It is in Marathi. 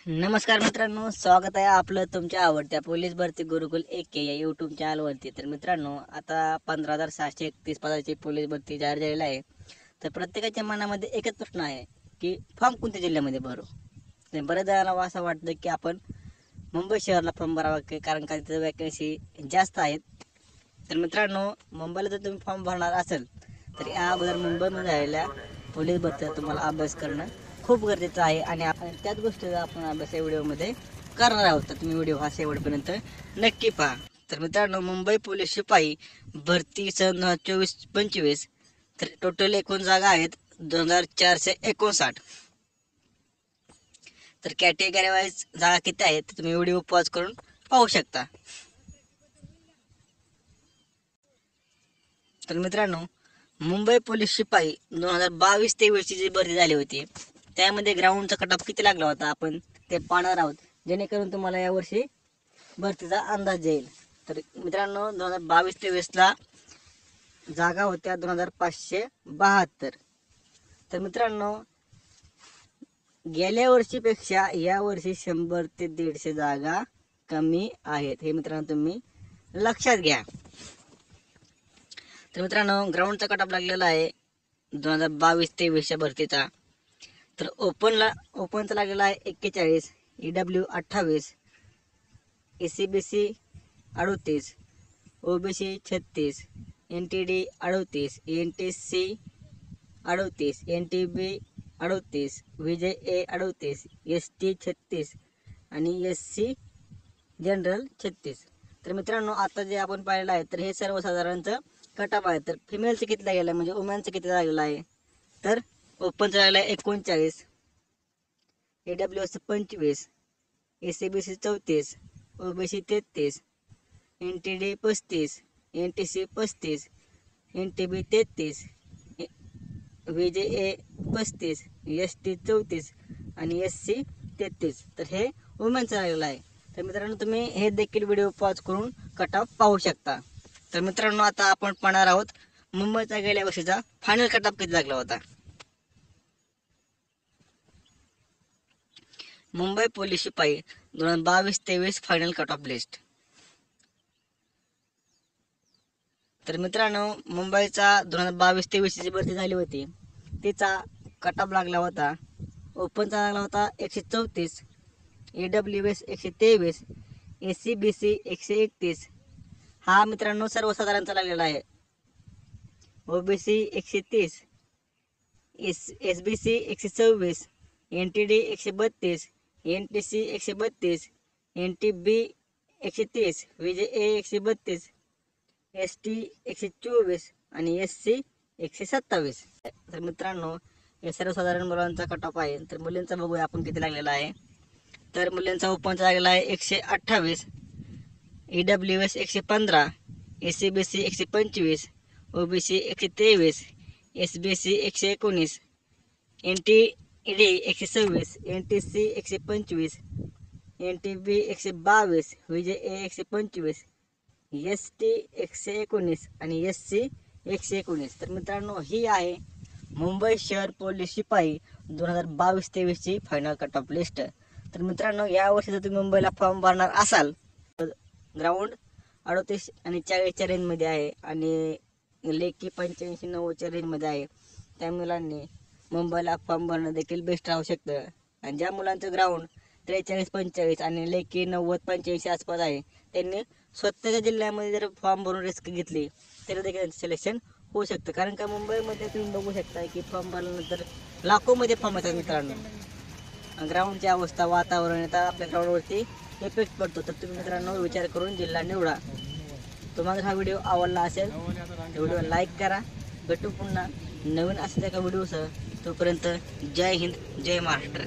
नमस्कार मित्रांनो, स्वागत आहे आपलं तुमच्या आवडत्या पोलीस भरती गुरुकुल AK या यूट्यूब चॅनलवरती। तर मित्रांनो, आता 15,631 पदाची पोलीस भरती जाहीर झालेली आहे। तर प्रत्येकाच्या मनामध्ये एकच प्रश्न आहे की फॉर्म कोणत्या जिल्ह्यामध्ये भरू। तर बऱ्याच जणांना असं वाटतं की आपण मुंबई शहराला फॉर्म भरावा, कारण का तिथे वॅकन्सी जास्त आहेत। तर मित्रांनो, मुंबईला जर तुम्ही फॉर्म भरणार असेल तर या अगोदर मुंबईमध्ये झालेल्या पोलीस भरतीचा तुम्हाला अभ्यास करणं खूप गरजेचं आहे आणि आपण त्याच गोष्टीचा आपण अभ्यास या व्हिडिओमध्ये करणार आहोत। तर तुम्ही व्हिडिओ हा शेवटपर्यंत नक्की पहा। तर मित्रांनो, मुंबई पोलीस शिपाई भरती सन 2024-25 तर टोटल एकूण जागा आहेत 2459। तर कॅटेगरी वाईज जागा किती आहेत ते तुम्ही व्हिडिओ पॉज करून पाहू शकता। तर मित्रांनो, मुंबई पोलीस शिपाई 2022-23 जी भरती झाली होती त्यामध्ये ग्राउंडचा कट ऑफ किती लागला होता आपण ते पाहणार आहोत, जेणेकरून तुम्हाला यावर्षी भरतीचा अंदाज येईल। तर मित्रांनो, 2022-23ला जागा होत्या 2572। तर मित्रांनो, गेल्या वर्षीपेक्षा यावर्षी 100 ते 150 जागा कमी आहेत, हे मित्रांनो तुम्ही लक्षात घ्या। तर मित्रांनो, ग्राउंडचा कट ऑफ लागलेला आहे 2022-23च्या भरतीचा। तर ओपनचा लागलेला आहे 41, EW 28, ACBC 38, OBC 36, NTD 38, NTC 38, NTB 38, VJA 38, ST 36 आणि SC जनरल 36। तर मित्रांनो, आता जे आपण पाहिलेलं आहे तर हे सर्वसाधारणचं कट ऑफ आहे। तर फिमेलचं किती लागलेलं आहे, म्हणजे वुमेनचं किती लागलेलं आहे, तर ओपनचं लागलेलं आहे 39, AWS 25, ACBC 34, OBC 33, NTD 35, NTC 35, NTB 33, VJA 35, ST 34 आणि SC 33। तर हे वुमेनचं लागलेलं आहे। तर मित्रांनो, तुम्ही हे देखील व्हिडिओ पॉज करून कट ऑफ पाहू शकता। तर मित्रांनो, आता आपण पाहणार आहोत मुंबईचा गेल्या वर्षीचा फायनल कट ऑफ किती लागला होता। मुंबई पोलीस शिपाई 2022-23 फायनल कट ऑफ लिस्ट। तर मित्रांनो, मुंबईचा 2022-23 जी भरती झाली होती तिचा कट ऑफ लागला होता, ओपनचा लागला होता 134, AWS 123, ACBC 131। हा मित्रांनो सर्वसाधारणचा लागलेला आहे। OBC 130, SBC 126, NTD 132, NTC 132, NTB 130, VJA 132, ST 124 आणि SC 127। तर मित्रांनो, हे सर्वसाधारण मुलांचा कट ऑफ आहे। तर मुलींचा बघूया आपण किती लागलेला आहे। तर मुलींचा ओपनचा लागलेला आहे 128, EWS 115, ACBC 125, OBC 123, SBC 119, NTD 126, NTC 125, NTB 122, VJA 125, ST 119 आणि SC 119। तर मित्रांनो, ही आहे मुंबई शहर पोलीस शिपाई 2022-23ची फायनल कट ऑफ लिस्ट। तर मित्रांनो, यावर्षी जर तुम्ही मुंबईला फॉर्म भरणार असाल तर ग्राउंड 38 आणि 40च्या रेंजमध्ये आहे आणि लेखी 85-90च्या रेंजमध्ये आहे। त्या मुलांनी मुंबईला फॉर्म भरणं देखील बेस्ट राहू शकतं। आणि ज्या मुलांचं ग्राउंड 43-45 आणि लेखी 90-85 आसपास आहे त्यांनी स्वतःच्या जिल्ह्यामध्ये जर फॉर्म भरून रिस्क घेतली तरी देखील सिलेक्शन होऊ शकतं। कारण का मुंबईमध्ये तुम्ही बघू शकता की फॉर्म भरल्यानंतर लाखोमध्ये फॉर्म येतात मित्रांनो। ग्राउंडची अवस्था, वातावरण आता आपल्या ग्राउंडवरती इफेक्ट पडतो। तर तुम्ही मित्रांनो विचार करून जिल्हा निवडा। तुम्हाला जर हा व्हिडिओ आवडला असेल तर व्हिडिओ लाईक करा। भेटू पुन्हा नवीन असलेल्या एका व्हिडिओसह। तोपर्यंत जय हिंद, जय महाराष्ट्र।